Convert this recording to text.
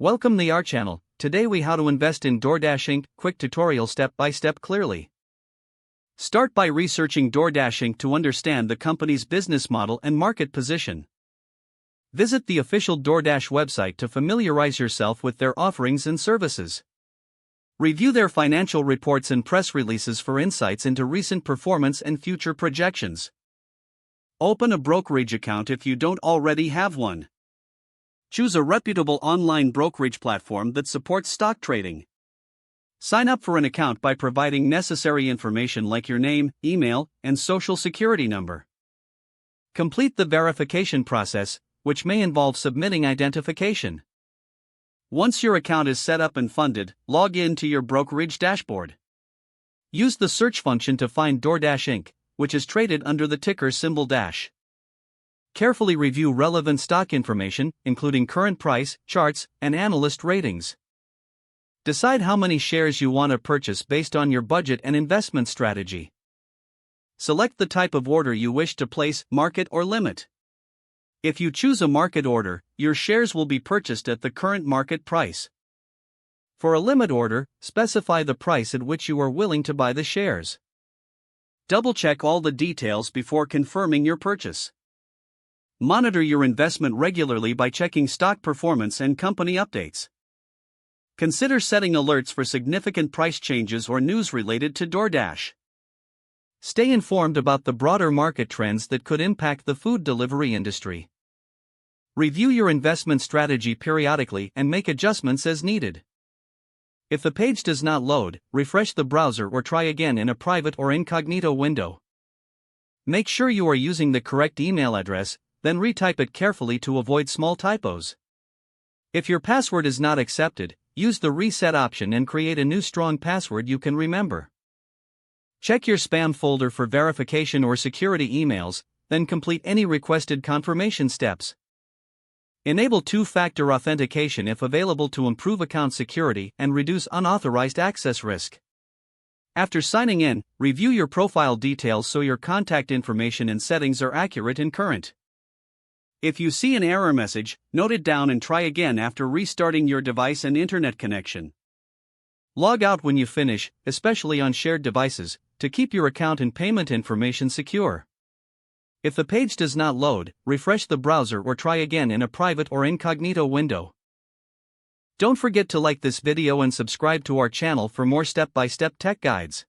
Welcome to our channel. Today we how to invest in DoorDash Inc. Quick tutorial step by step clearly. Start by researching DoorDash Inc. to understand the company's business model and market position. Visit the official DoorDash website to familiarize yourself with their offerings and services. Review their financial reports and press releases for insights into recent performance and future projections. Open a brokerage account if you don't already have one. Choose a reputable online brokerage platform that supports stock trading. Sign up for an account by providing necessary information like your name, email, and social security number. Complete the verification process, which may involve submitting identification. Once your account is set up and funded, log in to your brokerage dashboard. Use the search function to find DoorDash Inc., which is traded under the ticker symbol Dash. Carefully review relevant stock information, including current price, charts, and analyst ratings. Decide how many shares you want to purchase based on your budget and investment strategy. Select the type of order you wish to place, market or limit. If you choose a market order, your shares will be purchased at the current market price. For a limit order, specify the price at which you are willing to buy the shares. Double-check all the details before confirming your purchase. Monitor your investment regularly by checking stock performance and company updates. Consider setting alerts for significant price changes or news related to DoorDash. Stay informed about the broader market trends that could impact the food delivery industry. Review your investment strategy periodically and make adjustments as needed. If the page does not load, refresh the browser or try again in a private or incognito window. Make sure you are using the correct email address, then retype it carefully to avoid small typos. If your password is not accepted, use the reset option and create a new strong password you can remember. Check your spam folder for verification or security emails, then complete any requested confirmation steps. Enable two-factor authentication if available to improve account security and reduce unauthorized access risk. After signing in, review your profile details so your contact information and settings are accurate and current. If you see an error message, note it down and try again after restarting your device and internet connection. Log out when you finish, especially on shared devices, to keep your account and payment information secure. If the page does not load, refresh the browser or try again in a private or incognito window. Don't forget to like this video and subscribe to our channel for more step-by-step tech guides.